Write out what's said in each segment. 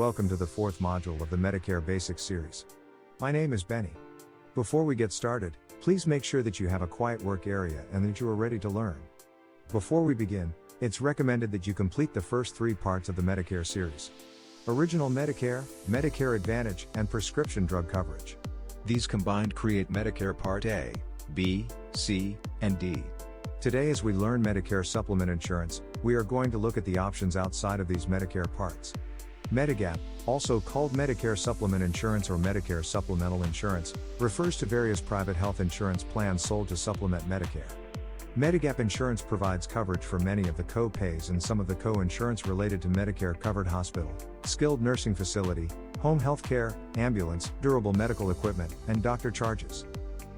welcome to the fourth module of the Medicare Basics series. My name is Benny. Before we get started, please make sure that you have a quiet work area and that you are ready to learn. Before we begin, it's recommended that you complete the first three parts of the Medicare series: Original Medicare, Medicare Advantage, and prescription drug coverage. These combined create Medicare Part A, B, C, and D. Today, as we learn Medicare supplement insurance, we are going to look at the options outside of these Medicare parts. Medigap, also called Medicare Supplement Insurance or Medicare Supplemental Insurance, refers to various private health insurance plans sold to supplement Medicare. Medigap insurance provides coverage for many of the co-pays and some of the co-insurance related to Medicare-covered hospital, skilled nursing facility, home health care, ambulance, durable medical equipment, and doctor charges.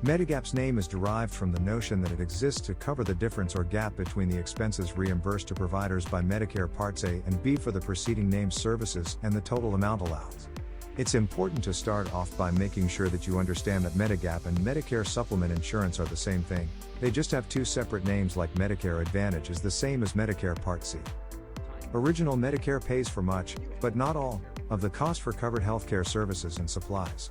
Medigap's name is derived from the notion that it exists to cover the difference or gap between the expenses reimbursed to providers by Medicare Parts A and B for the preceding named services and the total amount allowed. It's important to start off by making sure that you understand that Medigap and Medicare Supplement Insurance are the same thing. They just have two separate names, like Medicare Advantage is the same as Medicare Part C. Original Medicare pays for much, but not all, of the cost for covered healthcare services and supplies.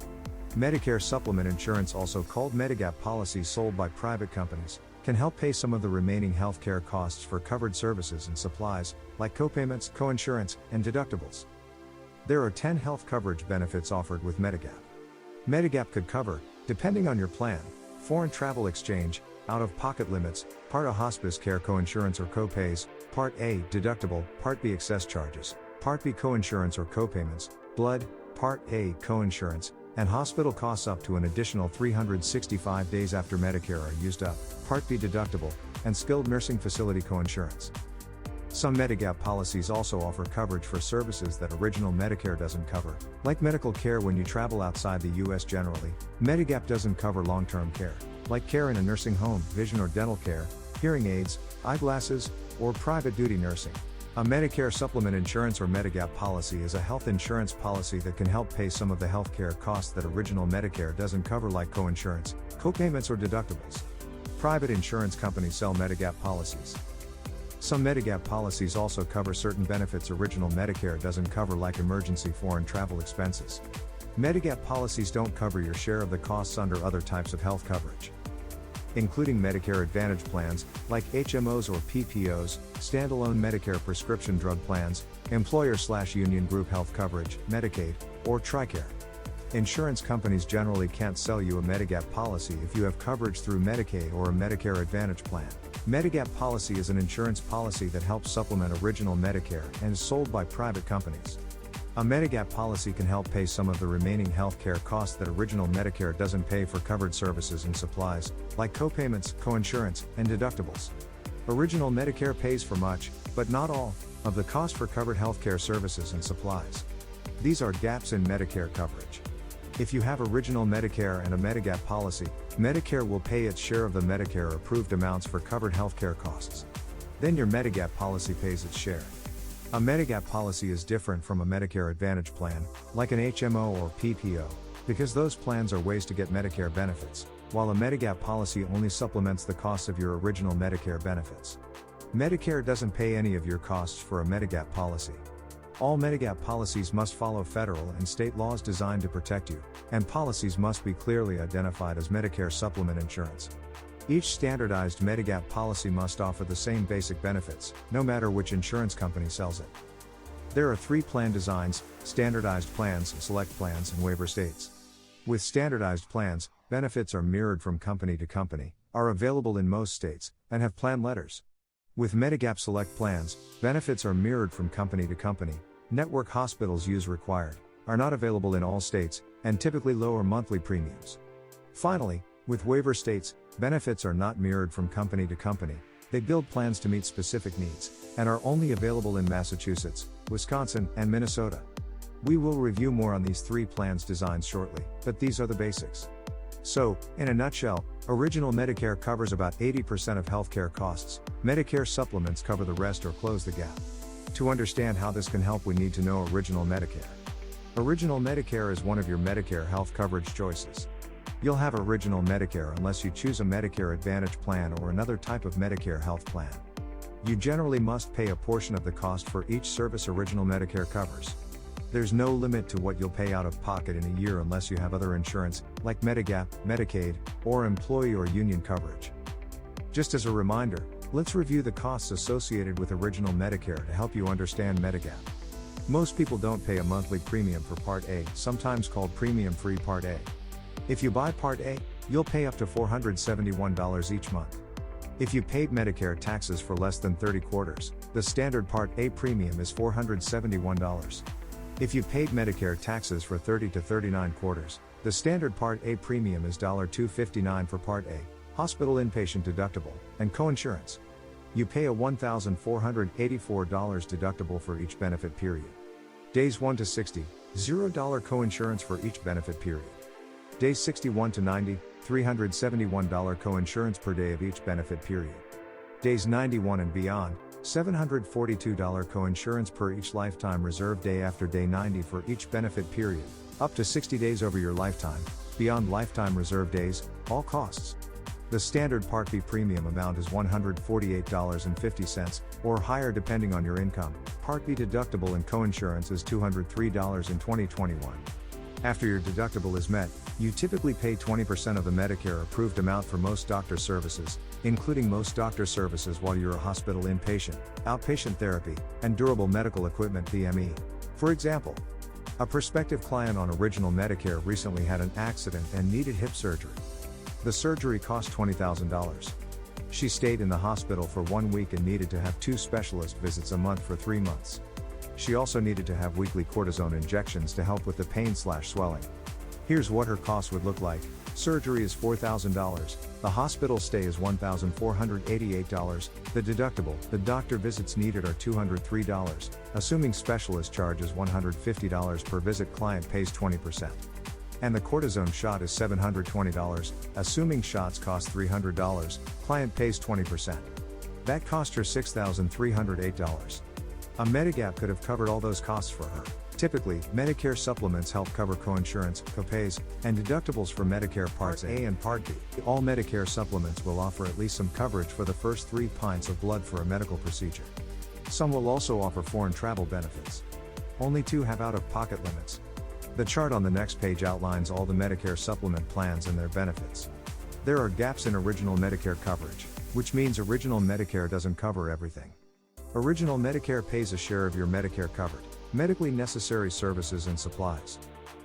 Medicare Supplement Insurance, also called Medigap policies sold by private companies, can help pay some of the remaining healthcare costs for covered services and supplies, like copayments, coinsurance, and deductibles. There are 10 health coverage benefits offered with Medigap. Medigap could cover, depending on your plan, foreign travel exchange, out-of-pocket limits, Part A hospice care coinsurance or copays, Part A deductible, Part B excess charges, Part B coinsurance or copayments, blood, Part A coinsurance, and hospital costs up to an additional 365 days after Medicare are used up, Part B deductible, and skilled nursing facility coinsurance. Some Medigap policies also offer coverage for services that Original Medicare doesn't cover, like medical care when you travel outside the U.S. Generally, Medigap doesn't cover long-term care, like care in a nursing home, vision or dental care, hearing aids, eyeglasses, or private duty nursing. A Medicare Supplement Insurance or Medigap policy is a health insurance policy that can help pay some of the healthcare costs that Original Medicare doesn't cover, like coinsurance, copayments, or deductibles. Private insurance companies sell Medigap policies. Some Medigap policies also cover certain benefits Original Medicare doesn't cover, like emergency foreign travel expenses. Medigap policies don't cover your share of the costs under other types of health coverage, including Medicare Advantage plans, like HMOs or PPOs, standalone Medicare prescription drug plans, employer/union group health coverage, Medicaid, or TRICARE. Insurance companies generally can't sell you a Medigap policy if you have coverage through Medicaid or a Medicare Advantage plan. Medigap policy is an insurance policy that helps supplement Original Medicare and is sold by private companies. A Medigap policy can help pay some of the remaining healthcare costs that Original Medicare doesn't pay for covered services and supplies, like copayments, coinsurance, and deductibles. Original Medicare pays for much, but not all, of the cost for covered healthcare services and supplies. These are gaps in Medicare coverage. If you have Original Medicare and a Medigap policy, Medicare will pay its share of the Medicare-approved amounts for covered healthcare costs. Then your Medigap policy pays its share. A Medigap policy is different from a Medicare Advantage plan, like an HMO or PPO, because those plans are ways to get Medicare benefits, while a Medigap policy only supplements the costs of your Original Medicare benefits. Medicare doesn't pay any of your costs for a Medigap policy. All Medigap policies must follow federal and state laws designed to protect you, and policies must be clearly identified as Medicare Supplement Insurance. Each standardized Medigap policy must offer the same basic benefits, no matter which insurance company sells it. There are three plan designs: standardized plans, select plans, and waiver states. With standardized plans, benefits are mirrored from company to company, are available in most states, and have plan letters. With Medigap select plans, benefits are mirrored from company to company, network hospitals use required, are not available in all states, and typically lower monthly premiums. Finally, with waiver states, benefits are not mirrored from company to company, they build plans to meet specific needs, and are only available in Massachusetts, Wisconsin, and Minnesota. We will review more on these three plans designs shortly, but these are the basics. So, in a nutshell, Original Medicare covers about 80% of healthcare costs, Medicare supplements cover the rest or close the gap. To understand how this can help, we need to know Original Medicare. Original Medicare is one of your Medicare health coverage choices. You'll have Original Medicare unless you choose a Medicare Advantage plan or another type of Medicare health plan. You generally must pay a portion of the cost for each service Original Medicare covers. There's no limit to what you'll pay out of pocket in a year unless you have other insurance, like Medigap, Medicaid, or employee or union coverage. Just as a reminder, let's review the costs associated with Original Medicare to help you understand Medigap. Most people don't pay a monthly premium for Part A, sometimes called premium-free Part A. If you buy Part A, you'll pay up to $471 each month. If you paid Medicare taxes for less than 30 quarters, the standard Part A premium is $471. If you paid Medicare taxes for 30 to 39 quarters, the standard Part A premium is $259 for Part A, hospital inpatient deductible, and coinsurance. You pay a $1,484 deductible for each benefit period. Days 1 to 60, $0 coinsurance for each benefit period. Days 61 to 90, $371 coinsurance per day of each benefit period. Days 91 and beyond, $742 coinsurance per each lifetime reserve day after day 90 for each benefit period, up to 60 days over your lifetime, beyond lifetime reserve days, all costs. The standard Part B premium amount is $148.50, or higher depending on your income. Part B deductible and coinsurance is $203 in 2021. After your deductible is met, you typically pay 20% of the Medicare approved amount for most doctor services, including most doctor services while you're a hospital inpatient, outpatient therapy, and durable medical equipment (DME). For example, a prospective client on Original Medicare recently had an accident and needed hip surgery. The surgery cost $20,000. She stayed in the hospital for 1 week and needed to have 2 specialist visits a month for 3 months. She also needed to have weekly cortisone injections to help with the pain/swelling. Here's what her cost would look like. Surgery is $4,000, the hospital stay is $1,488, the deductible, the doctor visits needed are $203, assuming specialist charge is $150 per visit, client pays 20%. And the cortisone shot is $720, assuming shots cost $300, client pays 20%. That cost her $6,308. A Medigap could have covered all those costs for her. Typically, Medicare supplements help cover coinsurance, copays, and deductibles for Medicare Parts A and Part B. All Medicare supplements will offer at least some coverage for the first 3 pints of blood for a medical procedure. Some will also offer foreign travel benefits. Only 2 have out-of-pocket limits. The chart on the next page outlines all the Medicare supplement plans and their benefits. There are gaps in Original Medicare coverage, which means Original Medicare doesn't cover everything. Original Medicare pays a share of your Medicare covered medically necessary services and supplies.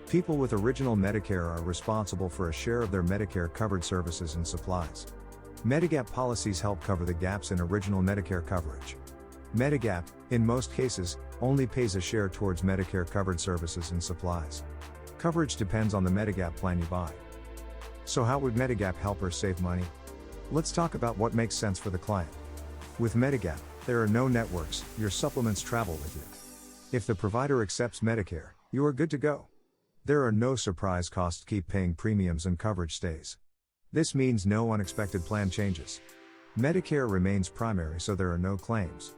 People with Original Medicare are responsible for a share of their Medicare covered services and supplies. Medigap policies help cover the gaps in Original Medicare coverage. Medigap, in most cases, only pays a share towards Medicare covered services and supplies. Coverage depends on the Medigap plan you buy. So how would Medigap help her save money? Let's talk about what makes sense for the client. With Medigap, there are no networks, your supplements travel with you. If the provider accepts Medicare, you are good to go. There are no surprise costs, keep paying premiums and coverage stays. This means no unexpected plan changes. Medicare remains primary, so there are no claims.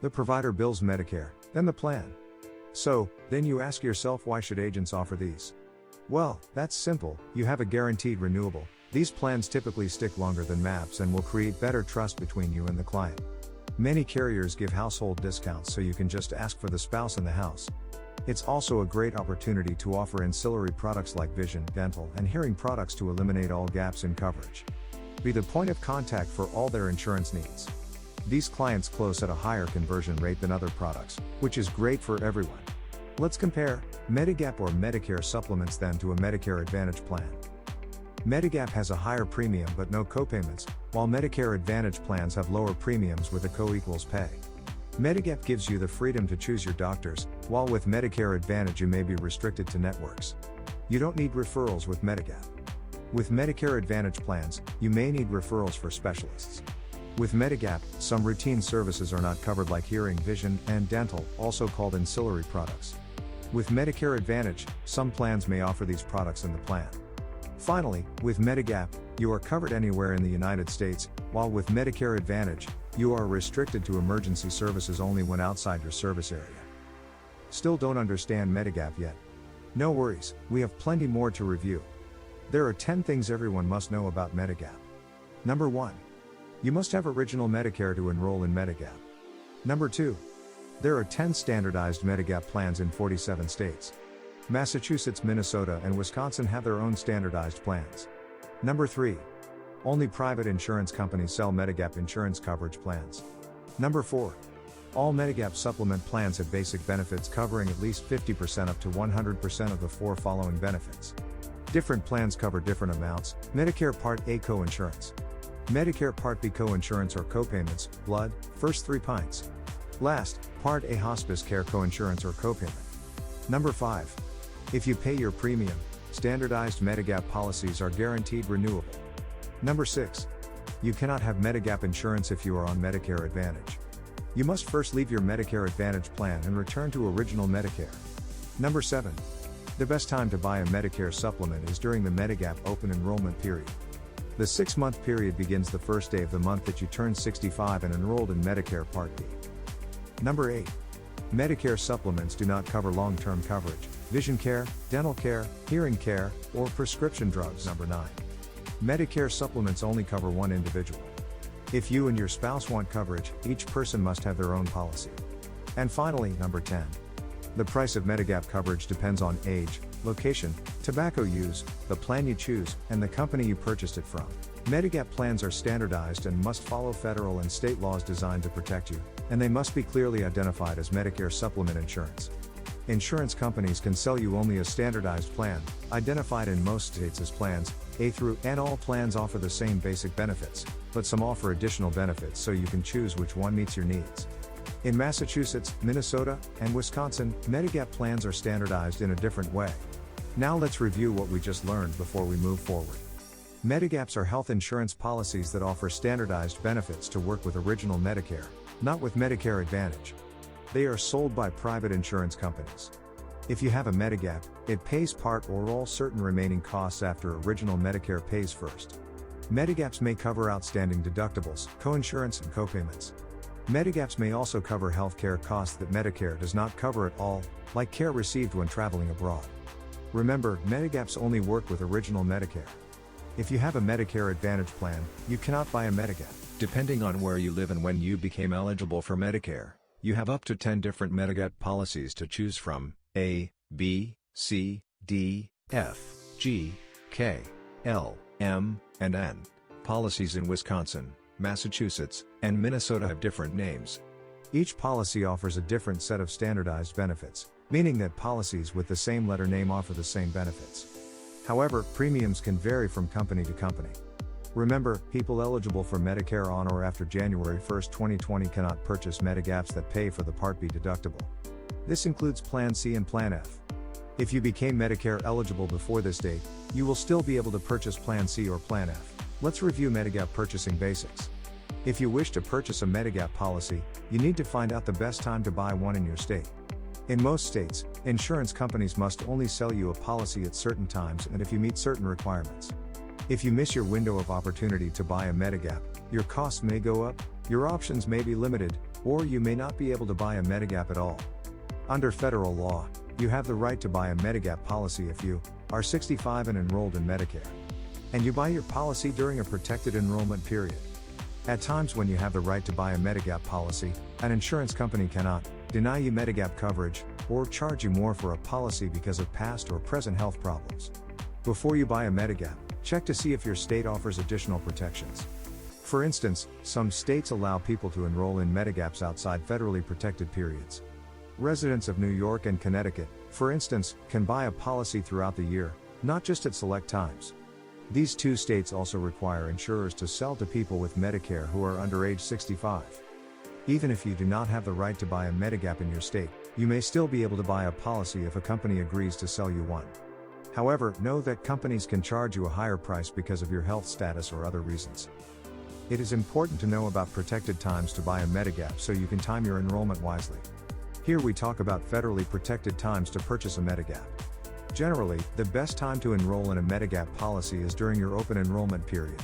The provider bills Medicare, then the plan. So, then you ask yourself, why should agents offer these? Well, that's simple, you have a guaranteed renewable. These plans typically stick longer than MAPs and will create better trust between you and the client. Many carriers give household discounts so you can just ask for the spouse in the house. It's also a great opportunity to offer ancillary products like vision, dental, and hearing products to eliminate all gaps in coverage. Be the point of contact for all their insurance needs. These clients close at a higher conversion rate than other products, which is great for everyone. Let's compare Medigap or Medicare supplements then to a Medicare Advantage plan. Medigap has a higher premium but no copayments, while Medicare Advantage plans have lower premiums with a co-equals pay. Medigap gives you the freedom to choose your doctors, while with Medicare Advantage you may be restricted to networks. You don't need referrals with Medigap. With Medicare Advantage plans, you may need referrals for specialists. With Medigap, some routine services are not covered like hearing, vision, and dental, also called ancillary products. With Medicare Advantage, some plans may offer these products in the plan. Finally, with Medigap, you are covered anywhere in the United States, while with Medicare Advantage, you are restricted to emergency services only when outside your service area. Still don't understand Medigap yet? No worries, we have plenty more to review. There are 10 things everyone must know about Medigap. Number 1. You must have Original Medicare to enroll in Medigap. Number 2. There are 10 standardized Medigap plans in 47 states. Massachusetts, Minnesota, and Wisconsin have their own standardized plans. Number 3. Only private insurance companies sell Medigap insurance coverage plans. Number 4. All Medigap supplement plans have basic benefits covering at least 50% up to 100% of the 4 following benefits. Different plans cover different amounts. Medicare Part A coinsurance. Medicare Part B coinsurance or copayments, blood, first 3 pints. Last, Part A hospice care coinsurance or copayment. Number 5. If you pay your premium, standardized Medigap policies are guaranteed renewable. Number 6. You cannot have Medigap insurance if you are on Medicare Advantage. You must first leave your Medicare Advantage plan and return to original Medicare. Number 7. The best time to buy a Medicare supplement is during the Medigap open enrollment period. The 6-month period begins the first day of the month that you turn 65 and enrolled in Medicare Part B. Number 8. Medicare supplements do not cover long-term coverage, vision care, dental care, hearing care, or prescription drugs. Number 9. Medicare supplements only cover one individual. If you and your spouse want coverage, each person must have their own policy. And finally, number 10. The price of Medigap coverage depends on age, location, tobacco use, the plan you choose, and the company you purchased it from. Medigap plans are standardized and must follow federal and state laws designed to protect you, and they must be clearly identified as Medicare supplement insurance. Insurance companies can sell you only a standardized plan, identified in most states as plans A through N. All plans offer the same basic benefits, but some offer additional benefits so you can choose which one meets your needs. In Massachusetts, Minnesota, and Wisconsin, Medigap plans are standardized in a different way. Now let's review what we just learned before we move forward. Medigaps are health insurance policies that offer standardized benefits to work with original Medicare, not with Medicare Advantage. They are sold by private insurance companies. If you have a Medigap, it pays part or all certain remaining costs after original Medicare pays first. Medigaps may cover outstanding deductibles, coinsurance, and copayments. Medigaps may also cover health care costs that Medicare does not cover at all, like care received when traveling abroad. Remember, Medigaps only work with original Medicare. If you have a Medicare Advantage plan, you cannot buy a Medigap. Depending on where you live and when you became eligible for Medicare, you have up to 10 different Medigap policies to choose from: A, B, C, D, F, G, K, L, M, and N. Policies in Wisconsin, Massachusetts, and Minnesota have different names. Each policy offers a different set of standardized benefits, meaning that policies with the same letter name offer the same benefits. However, premiums can vary from company to company. Remember, people eligible for Medicare on or after January 1, 2020 cannot purchase Medigaps that pay for the Part B deductible. This includes Plan C and Plan F. If you became Medicare eligible before this date, you will still be able to purchase Plan C or Plan F. Let's review Medigap purchasing basics. If you wish to purchase a Medigap policy, you need to find out the best time to buy one in your state. In most states, insurance companies must only sell you a policy at certain times and if you meet certain requirements. If you miss your window of opportunity to buy a Medigap, your costs may go up, your options may be limited, or you may not be able to buy a Medigap at all. Under federal law, you have the right to buy a Medigap policy if you are 65 and enrolled in Medicare. And you buy your policy during a protected enrollment period. At times when you have the right to buy a Medigap policy, an insurance company cannot deny you Medigap coverage, or charge you more for a policy because of past or present health problems. Before you buy a Medigap, check to see if your state offers additional protections. For instance, some states allow people to enroll in Medigaps outside federally protected periods. Residents of New York and Connecticut, for instance, can buy a policy throughout the year, not just at select times. These 2 states also require insurers to sell to people with Medicare who are under age 65. Even if you do not have the right to buy a Medigap in your state, you may still be able to buy a policy if a company agrees to sell you one. However, know that companies can charge you a higher price because of your health status or other reasons. It is important to know about protected times to buy a Medigap so you can time your enrollment wisely. Here we talk about federally protected times to purchase a Medigap. Generally, the best time to enroll in a Medigap policy is during your open enrollment period.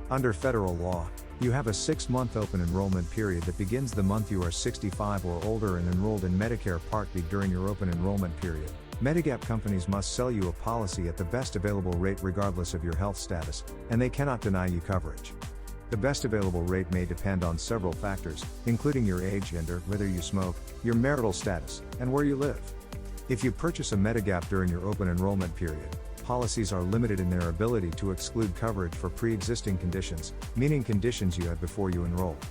Under federal law, you have a 6-month open enrollment period that begins the month you are 65 or older and enrolled in Medicare Part B. During your open enrollment period, Medigap companies must sell you a policy at the best available rate regardless of your health status, and they cannot deny you coverage. The best available rate may depend on several factors, including your age, gender, whether you smoke, your marital status, and where you live. If you purchase a Medigap during your open enrollment period, policies are limited in their ability to exclude coverage for pre-existing conditions, meaning conditions you had before you enrolled.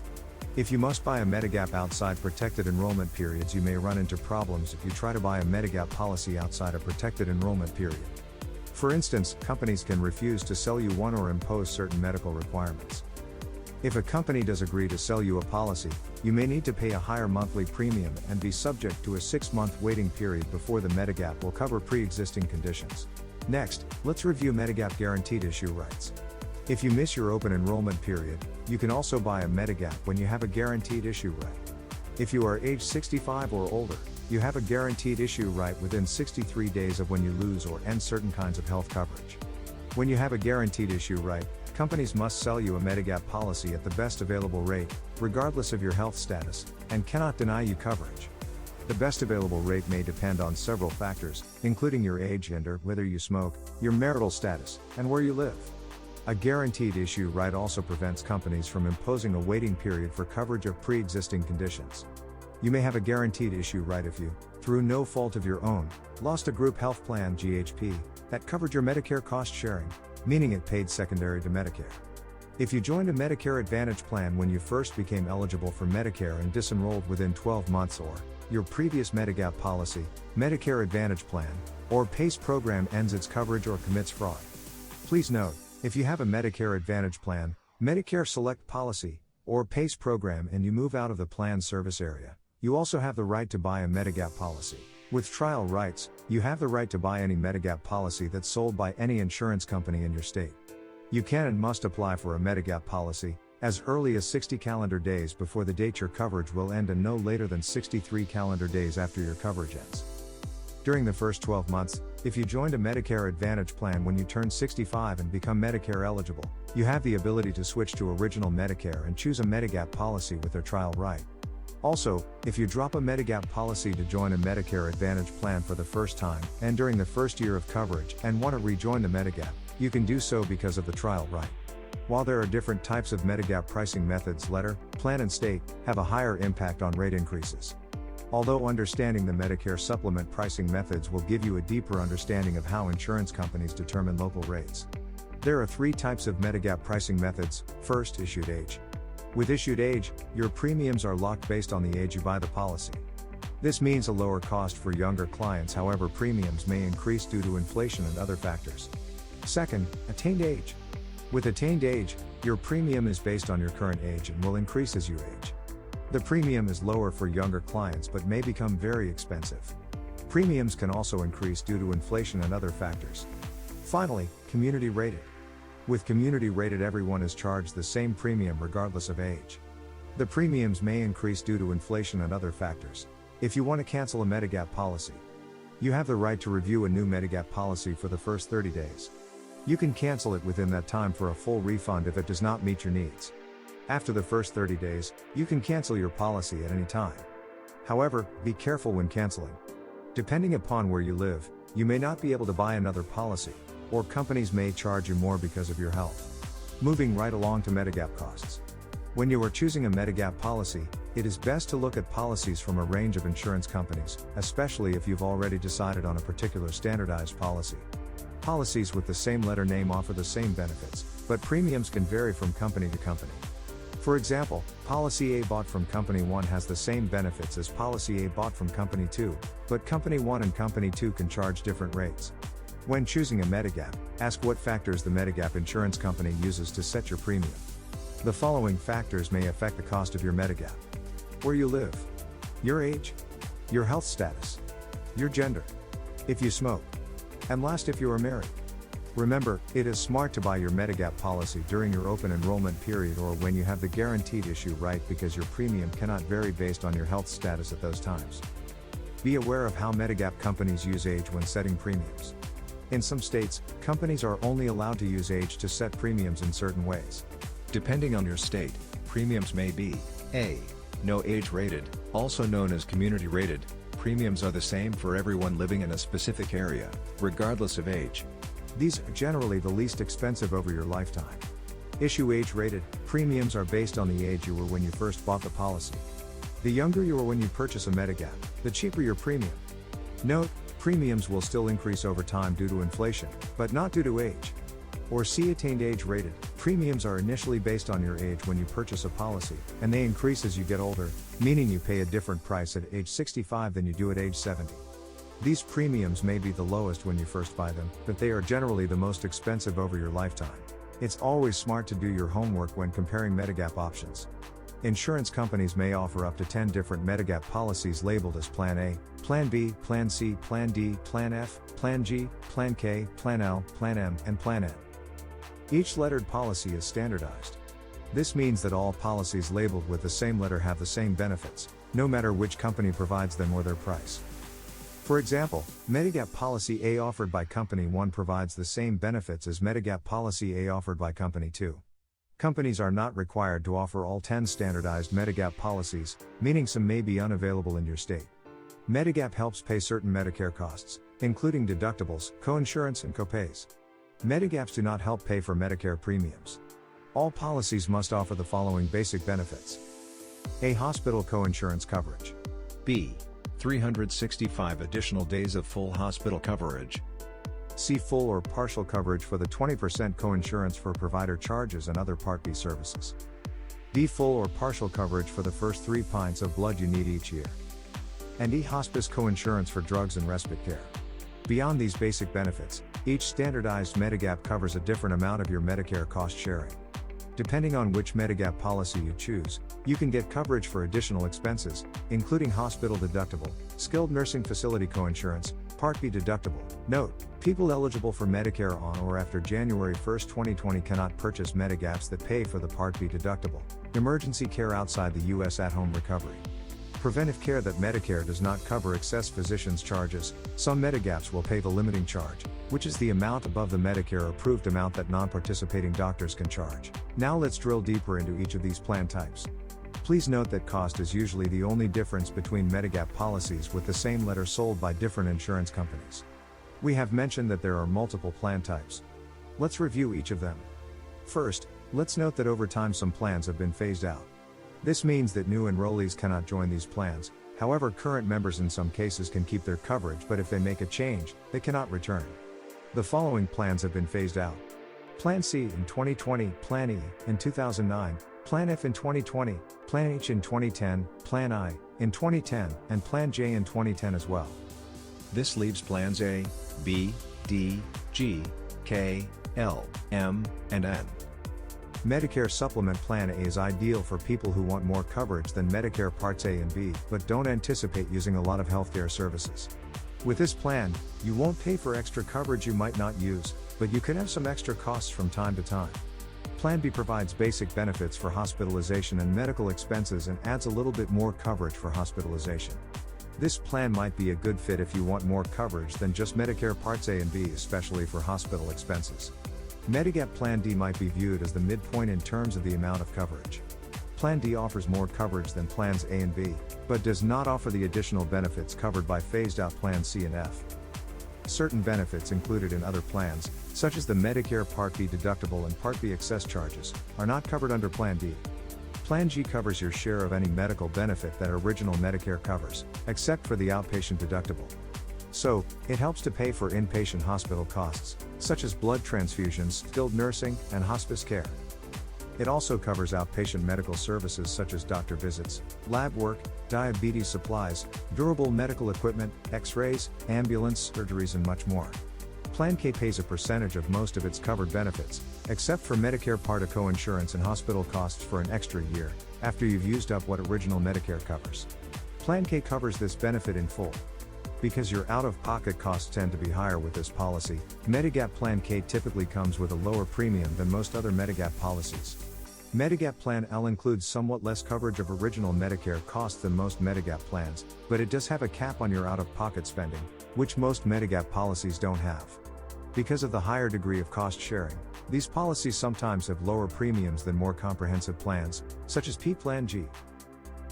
If you must buy a Medigap outside protected enrollment periods, you may run into problems if you try to buy a Medigap policy outside a protected enrollment period. For instance, companies can refuse to sell you one or impose certain medical requirements. If a company does agree to sell you a policy, you may need to pay a higher monthly premium and be subject to a 6-month waiting period before the Medigap will cover pre-existing conditions. Next, let's review Medigap guaranteed issue rights. If you miss your open enrollment period, you can also buy a Medigap when you have a guaranteed issue right. If you are age 65 or older, you have a guaranteed issue right within 63 days of when you lose or end certain kinds of health coverage. When you have a guaranteed issue right, companies must sell you a Medigap policy at the best available rate, regardless of your health status, and cannot deny you coverage. The best available rate may depend on several factors, including your age, gender, whether you smoke, your marital status, and where you live. A guaranteed issue right also prevents companies from imposing a waiting period for coverage of pre-existing conditions. You may have a guaranteed issue right if you, through no fault of your own, lost a group health plan (GHP) that covered your Medicare cost sharing, meaning it paid secondary to Medicare. If you joined a Medicare Advantage plan when you first became eligible for Medicare and disenrolled within 12 months, or your previous Medigap policy, Medicare Advantage plan, or PACE program ends its coverage or commits fraud. Please note, if you have a Medicare Advantage plan, Medicare Select policy, or PACE program and you move out of the plan service area, you also have the right to buy a Medigap policy. With trial rights, you have the right to buy any Medigap policy that's sold by any insurance company in your state. You can and must apply for a Medigap policy as early as 60 calendar days before the date your coverage will end and no later than 63 calendar days after your coverage ends. During the first 12 months, if you joined a Medicare Advantage plan when you turn 65 and become Medicare eligible, you have the ability to switch to Original Medicare and choose a Medigap policy with their trial right. Also, if you drop a Medigap policy to join a Medicare Advantage plan for the first time, and during the first year of coverage and want to rejoin the Medigap, you can do so because of the trial right. While there are different types of Medigap pricing methods, letter, plan and state, have a higher impact on rate increases. Although understanding the Medicare supplement pricing methods will give you a deeper understanding of how insurance companies determine local rates. There are 3 types of Medigap pricing methods. First, issued age. With issued age, your premiums are locked based on the age you buy the policy. This means a lower cost for younger clients, however premiums may increase due to inflation and other factors. Second, attained age. With attained age, your premium is based on your current age and will increase as you age. The premium is lower for younger clients but may become very expensive. Premiums can also increase due to inflation and other factors. Finally, community rated. With community rated, everyone is charged the same premium regardless of age. The premiums may increase due to inflation and other factors. If you want to cancel a Medigap policy, you have the right to review a new Medigap policy for the first 30 days. You can cancel it within that time for a full refund if it does not meet your needs. After the first 30 days, you can cancel your policy at any time. However, be careful when canceling. Depending upon where you live, you may not be able to buy another policy, or companies may charge you more because of your health. Moving right along to Medigap costs. When you are choosing a Medigap policy, it is best to look at policies from a range of insurance companies, especially if you've already decided on a particular standardized policy. Policies with the same letter name offer the same benefits, but premiums can vary from company to company. For example, Policy A bought from Company 1 has the same benefits as Policy A bought from Company 2, but Company 1 and Company 2 can charge different rates. When choosing a Medigap, ask what factors the Medigap insurance company uses to set your premium. The following factors may affect the cost of your Medigap: where you live, your age, your health status, your gender, if you smoke, and last, if you are married. Remember, it is smart to buy your Medigap policy during your open enrollment period or when you have the guaranteed issue right, because your premium cannot vary based on your health status at those times. Be aware of how Medigap companies use age when setting premiums. In some states, companies are only allowed to use age to set premiums in certain ways. Depending on your state, premiums may be A. No age rated, also known as community rated. Premiums are the same for everyone living in a specific area, regardless of age. These are generally the least expensive over your lifetime. Issue age rated, premiums are based on the age you were when you first bought the policy. The younger you are when you purchase a Medigap, the cheaper your premium. Note, premiums will still increase over time due to inflation, but not due to age. Or C attained age rated, premiums are initially based on your age when you purchase a policy, and they increase as you get older, meaning you pay a different price at age 65 than you do at age 70. These premiums may be the lowest when you first buy them, but they are generally the most expensive over your lifetime. It's always smart to do your homework when comparing Medigap options. Insurance companies may offer up to 10 different Medigap policies labeled as Plan A, Plan B, Plan C, Plan D, Plan F, Plan G, Plan K, Plan L, Plan M, and Plan N. Each lettered policy is standardized. This means that all policies labeled with the same letter have the same benefits, no matter which company provides them or their price. For example, Medigap Policy A offered by Company 1 provides the same benefits as Medigap Policy A offered by Company 2. Companies are not required to offer all 10 standardized Medigap policies, meaning some may be unavailable in your state. Medigap helps pay certain Medicare costs, including deductibles, coinsurance, and copays. Medigaps do not help pay for Medicare premiums. All policies must offer the following basic benefits. A. Hospital coinsurance coverage. B. 365 additional days of full hospital coverage. C. Full or partial coverage for the 20% coinsurance for provider charges and other Part B services. D. Full or partial coverage for the first 3 pints of blood you need each year. And E. Hospice coinsurance for drugs and respite care. Beyond these basic benefits, each standardized Medigap covers a different amount of your Medicare cost sharing. Depending on which Medigap policy you choose, you can get coverage for additional expenses, including hospital deductible, skilled nursing facility coinsurance, Part B deductible. Note, people eligible for Medicare on or after January 1, 2020 cannot purchase Medigaps that pay for the Part B deductible, emergency care outside the U.S. at-home recovery. Preventive care that Medicare does not cover excess physicians charges. Some Medigaps will pay the limiting charge, which is the amount above the Medicare approved amount that non-participating doctors can charge. Now let's drill deeper into each of these plan types. Please note that cost is usually the only difference between Medigap policies with the same letter sold by different insurance companies. We have mentioned that there are multiple plan types. Let's review each of them. First, let's note that over time some plans have been phased out. This means that new enrollees cannot join these plans, however current members in some cases can keep their coverage, but if they make a change, they cannot return. The following plans have been phased out. Plan C in 2020, Plan E in 2009, Plan F in 2020, Plan H in 2010, Plan I in 2010, and Plan J in 2010 as well. This leaves plans A, B, D, G, K, L, M, and N. Medicare Supplement Plan A is ideal for people who want more coverage than Medicare Parts A and B, but don't anticipate using a lot of healthcare services. With this plan, you won't pay for extra coverage you might not use, but you can have some extra costs from time to time. Plan B provides basic benefits for hospitalization and medical expenses and adds a little bit more coverage for hospitalization. This plan might be a good fit if you want more coverage than just Medicare Parts A and B, especially for hospital expenses. Medigap Plan D might be viewed as the midpoint in terms of the amount of coverage. Plan D offers more coverage than Plans A and B, but does not offer the additional benefits covered by phased-out Plans C and F. Certain benefits included in other plans, such as the Medicare Part B deductible and Part B excess charges, are not covered under Plan D. Plan G covers your share of any medical benefit that original Medicare covers, except for the outpatient deductible. So, it helps to pay for inpatient hospital costs, such as blood transfusions, skilled nursing, and hospice care. It also covers outpatient medical services such as doctor visits, lab work, diabetes supplies, durable medical equipment, x-rays, ambulance surgeries, and much more. Plan K pays a percentage of most of its covered benefits, except for Medicare Part A coinsurance and hospital costs for an extra year, after you've used up what original Medicare covers. Plan K covers this benefit in full. Because your out-of-pocket costs tend to be higher with this policy, Medigap Plan K typically comes with a lower premium than most other Medigap policies. Medigap Plan L includes somewhat less coverage of original Medicare costs than most Medigap plans, but it does have a cap on your out-of-pocket spending, which most Medigap policies don't have. Because of the higher degree of cost sharing, these policies sometimes have lower premiums than more comprehensive plans, such as P Plan G.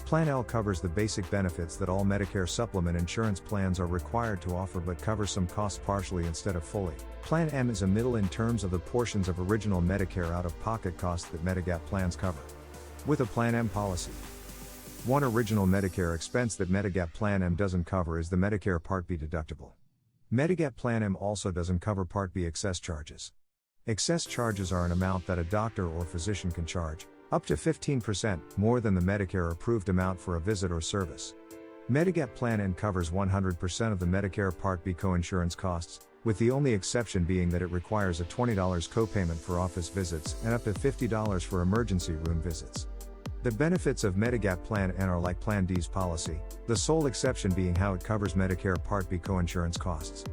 Plan L covers the basic benefits that all Medicare supplement insurance plans are required to offer but covers some costs partially instead of fully. Plan M is a middle in terms of the portions of original Medicare out-of-pocket costs that Medigap plans cover. With a Plan M policy, one original Medicare expense that Medigap Plan M doesn't cover is the Medicare Part B deductible. Medigap Plan M also doesn't cover Part B excess charges. Excess charges are an amount that a doctor or physician can charge, up to 15% more than the Medicare approved amount for a visit or service. Medigap Plan N covers 100% of the Medicare Part B coinsurance costs, with the only exception being that it requires a $20 copayment for office visits and up to $50 for emergency room visits. The benefits of Medigap Plan N are like Plan D's policy, the sole exception being how it covers Medicare Part B coinsurance costs.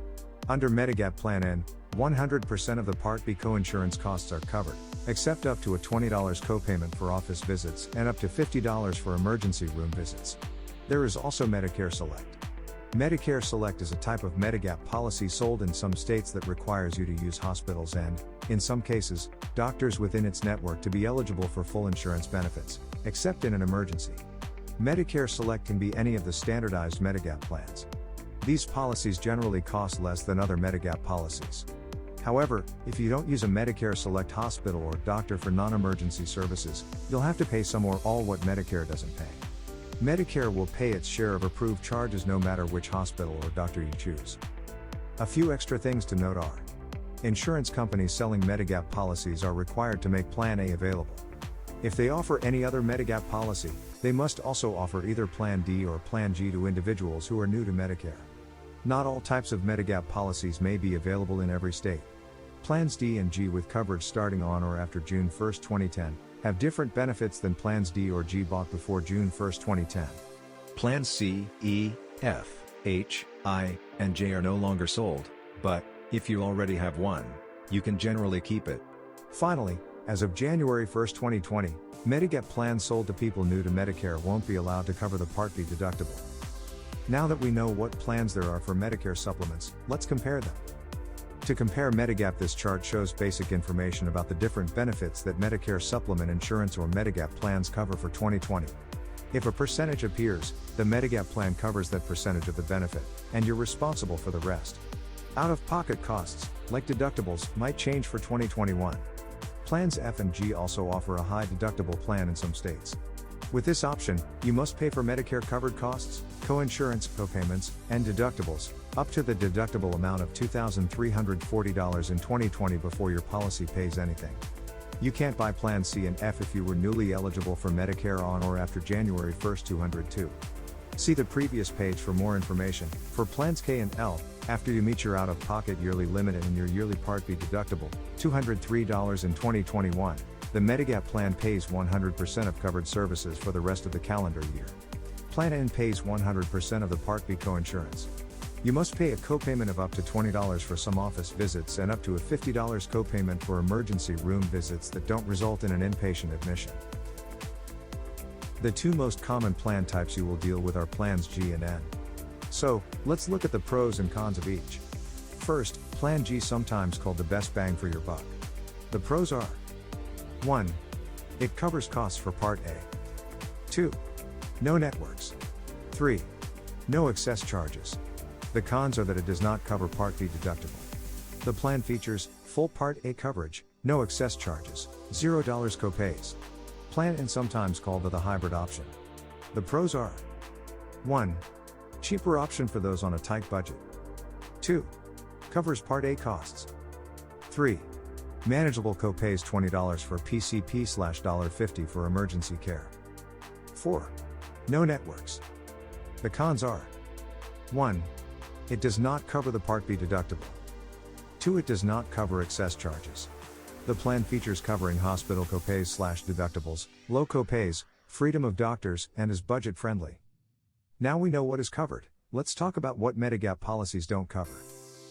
Under Medigap Plan N, 100% of the Part B coinsurance costs are covered, except up to a $20 copayment for office visits and up to $50 for emergency room visits. There is also Medicare Select. Medicare Select is a type of Medigap policy sold in some states that requires you to use hospitals and, in some cases, doctors within its network to be eligible for full insurance benefits, except in an emergency. Medicare Select can be any of the standardized Medigap plans. These policies generally cost less than other Medigap policies. However, if you don't use a Medicare Select hospital or doctor for non-emergency services, you'll have to pay some or all what Medicare doesn't pay. Medicare will pay its share of approved charges no matter which hospital or doctor you choose. A few extra things to note are: insurance companies selling Medigap policies are required to make Plan A available. If they offer any other Medigap policy, they must also offer either Plan D or Plan G to individuals who are new to Medicare. Not all types of Medigap policies may be available in every state. Plans D and G with coverage starting on or after June 1, 2010, have different benefits than Plans D or G bought before June 1, 2010. Plans C, E, F, H, I, and J are no longer sold, but, if you already have one, you can generally keep it. Finally, as of January 1, 2020, Medigap plans sold to people new to Medicare won't be allowed to cover the Part B deductible. Now that we know what plans there are for Medicare supplements, let's compare them. To compare Medigap, this chart shows basic information about the different benefits that Medicare supplement insurance or Medigap plans cover for 2020. If a percentage appears, the Medigap plan covers that percentage of the benefit, and you're responsible for the rest. Out-of-pocket costs, like deductibles, might change for 2021. Plans F and G also offer a high deductible plan in some states. With this option, you must pay for Medicare covered costs, coinsurance, copayments, and deductibles, up to the deductible amount of $2,340 in 2020 before your policy pays anything. You can't buy Plan C and F if you were newly eligible for Medicare on or after January 1, 2002. See the previous page for more information. For Plans K and L, after you meet your out-of-pocket yearly limit and your yearly Part B deductible, $203 in 2021, the Medigap plan pays 100% of covered services for the rest of the calendar year. Plan N pays 100% of the Part B coinsurance. You must pay a copayment of up to $20 for some office visits and up to a $50 copayment for emergency room visits that don't result in an inpatient admission. The two most common plan types you will deal with are Plans G and N. So, let's look at the pros and cons of each. First, Plan G, sometimes called the best bang for your buck. The pros are: 1. It covers costs for Part A. 2. No networks. 3. No excess charges. The cons are that it does not cover Part B deductible. The plan features full Part A coverage, no excess charges, $0 copays. Plan N, sometimes called the hybrid option. The pros are: 1. Cheaper option for those on a tight budget. 2. Covers Part A costs. 3. Manageable copays, $20 for PCP/$50 for emergency care. 4. No networks. The cons are: 1. It does not cover the Part B deductible. 2. It does not cover excess charges. The plan features covering hospital copays/deductibles, low copays, freedom of doctors, and is budget friendly. Now we know what is covered, let's talk about what Medigap policies don't cover.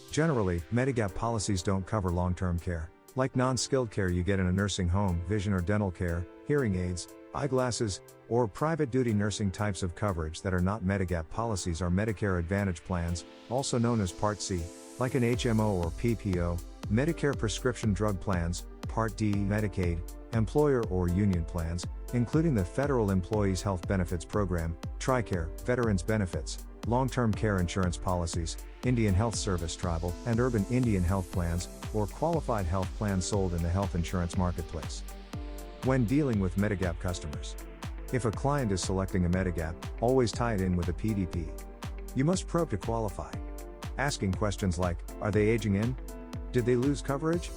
Generally, Medigap policies don't cover long-term care, like non-skilled care you get in a nursing home, vision or dental care, hearing aids, eyeglasses, or private duty nursing. Types of coverage that are not Medigap policies are Medicare Advantage plans, also known as Part C, like an HMO or PPO, Medicare prescription drug plans, Part D, Medicaid, employer or union plans, including the Federal Employees Health Benefits Program, TRICARE, Veterans Benefits, long-term care insurance policies, Indian Health Service tribal and urban Indian health plans, or qualified health plans sold in the health insurance marketplace. When dealing with Medigap customers, if a client is selecting a Medigap, always tie it in with a PDP. You must probe to qualify. Asking questions like, are they aging in? Did they lose coverage?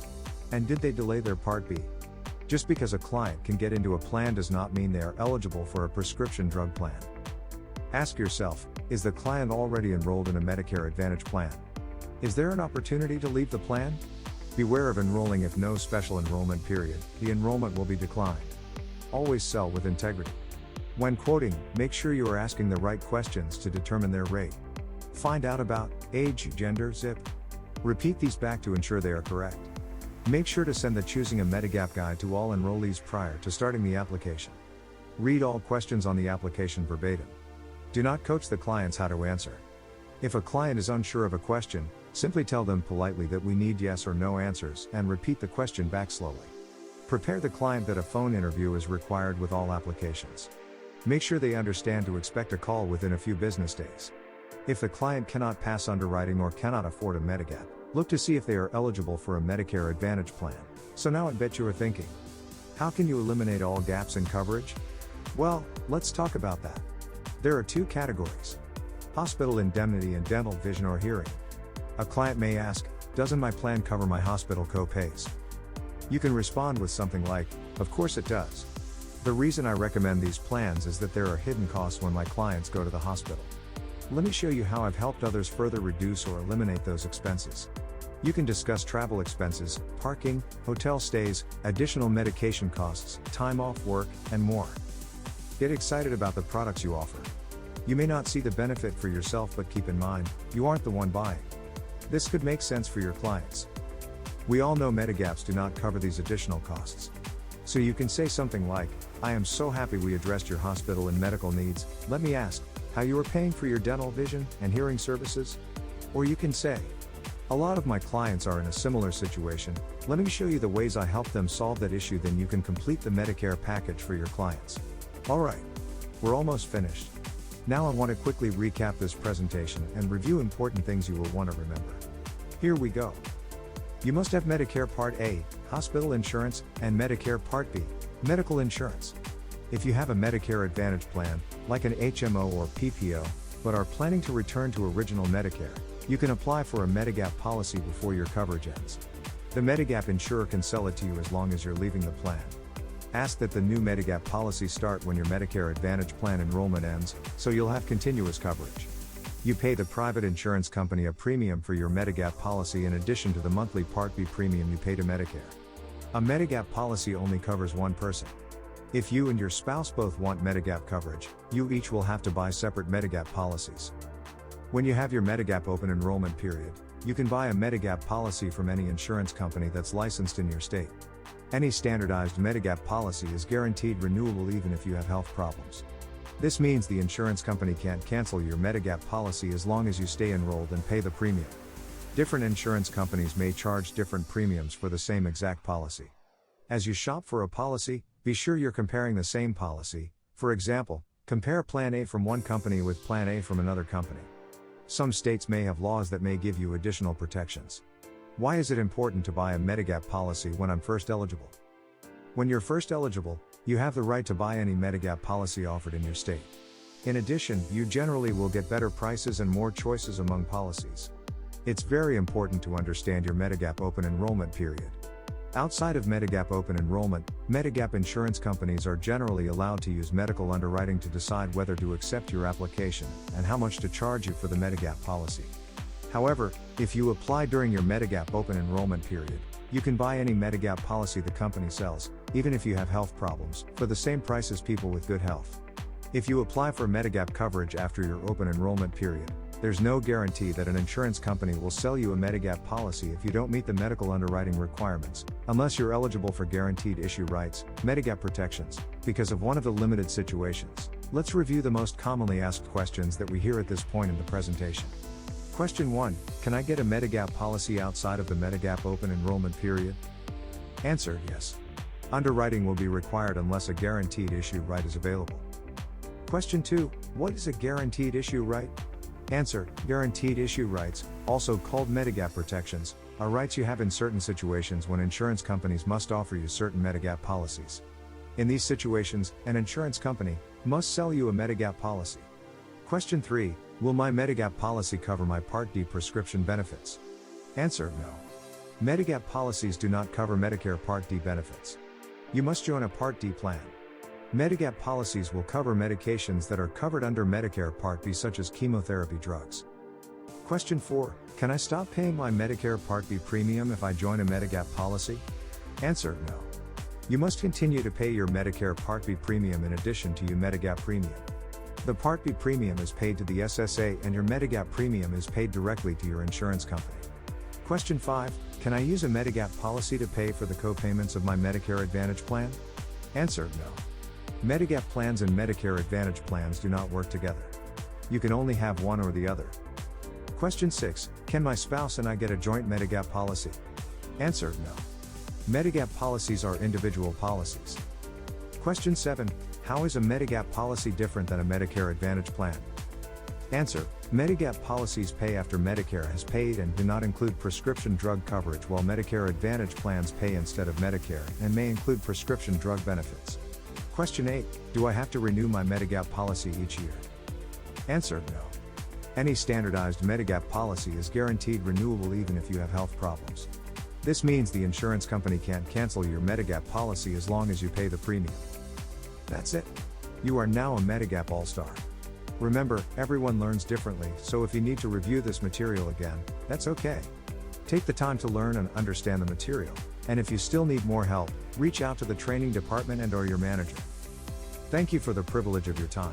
And did they delay their Part B? Just because a client can get into a plan does not mean they are eligible for a prescription drug plan. Ask yourself, is the client already enrolled in a Medicare Advantage plan? Is there an opportunity to leave the plan? Beware of enrolling if no special enrollment period, the enrollment will be declined. Always sell with integrity. When quoting, make sure you are asking the right questions to determine their rate. Find out about age, gender, zip. Repeat these back to ensure they are correct. Make sure to send the Choosing a Medigap guide to all enrollees prior to starting the application. Read all questions on the application verbatim. Do not coach the clients how to answer. If a client is unsure of a question, simply tell them politely that we need yes or no answers and repeat the question back slowly. Prepare the client that a phone interview is required with all applications. Make sure they understand to expect a call within a few business days. If the client cannot pass underwriting or cannot afford a Medigap, look to see if they are eligible for a Medicare Advantage plan. So now I bet you are thinking, how can you eliminate all gaps in coverage? Well, let's talk about that. There are two categories: hospital indemnity and dental, vision, or hearing. A client may ask, doesn't my plan cover my hospital co-pays? You can respond with something like, of course it does. The reason I recommend these plans is that there are hidden costs when my clients go to the hospital. Let me show you how I've helped others further reduce or eliminate those expenses. You can discuss travel expenses, parking, hotel stays, additional medication costs, time off work, and more. Get excited about the products you offer. You may not see the benefit for yourself, but keep in mind, you aren't the one buying. This could make sense for your clients. We all know Medigaps do not cover these additional costs. So you can say something like, I am so happy we addressed your hospital and medical needs. Let me ask, how you are paying for your dental, vision, and hearing services? Or you can say, a lot of my clients are in a similar situation. Let me show you the ways I help them solve that issue, then you can complete the Medicare package for your clients. Alright, we're almost finished. Now I want to quickly recap this presentation and review important things you will want to remember. Here we go. You must have Medicare Part A, hospital insurance, and Medicare Part B, medical insurance. If you have a Medicare Advantage plan, like an HMO or PPO, but are planning to return to original Medicare, you can apply for a Medigap policy before your coverage ends. The Medigap insurer can sell it to you as long as you're leaving the plan. Ask that the new Medigap policy start when your Medicare Advantage plan enrollment ends, so you'll have continuous coverage. You pay the private insurance company a premium for your Medigap policy in addition to the monthly Part B premium you pay to Medicare. A Medigap policy only covers one person. If you and your spouse both want Medigap coverage, you each will have to buy separate Medigap policies. When you have your Medigap open enrollment period, you can buy a Medigap policy from any insurance company that's licensed in your state. Any standardized Medigap policy is guaranteed renewable even if you have health problems. This means the insurance company can't cancel your Medigap policy as long as you stay enrolled and pay the premium. Different insurance companies may charge different premiums for the same exact policy. As you shop for a policy, be sure you're comparing the same policy. For example, compare Plan A from one company with Plan A from another company. Some states may have laws that may give you additional protections. Why is it important to buy a Medigap policy when I'm first eligible? When you're first eligible, you have the right to buy any Medigap policy offered in your state. In addition, you generally will get better prices and more choices among policies. It's very important to understand your Medigap open enrollment period. Outside of Medigap open enrollment, Medigap insurance companies are generally allowed to use medical underwriting to decide whether to accept your application and how much to charge you for the Medigap policy. However, if you apply during your Medigap open enrollment period, you can buy any Medigap policy the company sells, even if you have health problems, for the same price as people with good health. If you apply for Medigap coverage after your open enrollment period, there's no guarantee that an insurance company will sell you a Medigap policy if you don't meet the medical underwriting requirements, unless you're eligible for guaranteed issue rights, Medigap protections, because of one of the limited situations. Let's review the most commonly asked questions that we hear at this point in the presentation. Question 1, can I get a Medigap policy outside of the Medigap open enrollment period? Answer, yes. Underwriting will be required unless a guaranteed issue right is available. Question 2. What is a guaranteed issue right? Answer. Guaranteed issue rights, also called Medigap protections, are rights you have in certain situations when insurance companies must offer you certain Medigap policies. In these situations, an insurance company must sell you a Medigap policy. Question 3. Will my Medigap policy cover my Part D prescription benefits? Answer. No. Medigap policies do not cover Medicare Part D benefits. You must join a Part D plan. Medigap policies will cover medications that are covered under Medicare Part B, such as chemotherapy drugs. Question 4. Can I stop paying my Medicare Part B premium if I join a Medigap policy? Answer. No. You must continue to pay your Medicare Part B premium in addition to your Medigap premium. The Part B premium is paid to the SSA and your Medigap premium is paid directly to your insurance company. Question 5. Can I use a Medigap policy to pay for the co-payments of my Medicare Advantage plan? Answer. No. Medigap plans and Medicare Advantage plans do not work together. You can only have one or the other. Question 6. Can my spouse and I get a joint Medigap policy? Answer. No. Medigap policies are individual policies. Question 7. How is a Medigap policy different than a Medicare Advantage plan? Answer. Medigap policies pay after Medicare has paid and do not include prescription drug coverage, while Medicare Advantage plans pay instead of Medicare and may include prescription drug benefits. Question 8. Do I have to renew my Medigap policy each year? Answer. No. Any standardized Medigap policy is guaranteed renewable even if you have health problems. This means the insurance company can't cancel your Medigap policy as long as you pay the premium. That's it. You are now a Medigap All-Star. Remember, everyone learns differently, so if you need to review this material again, that's okay. Take the time to learn and understand the material, and if you still need more help, reach out to the training department and/or your manager. Thank you for the privilege of your time.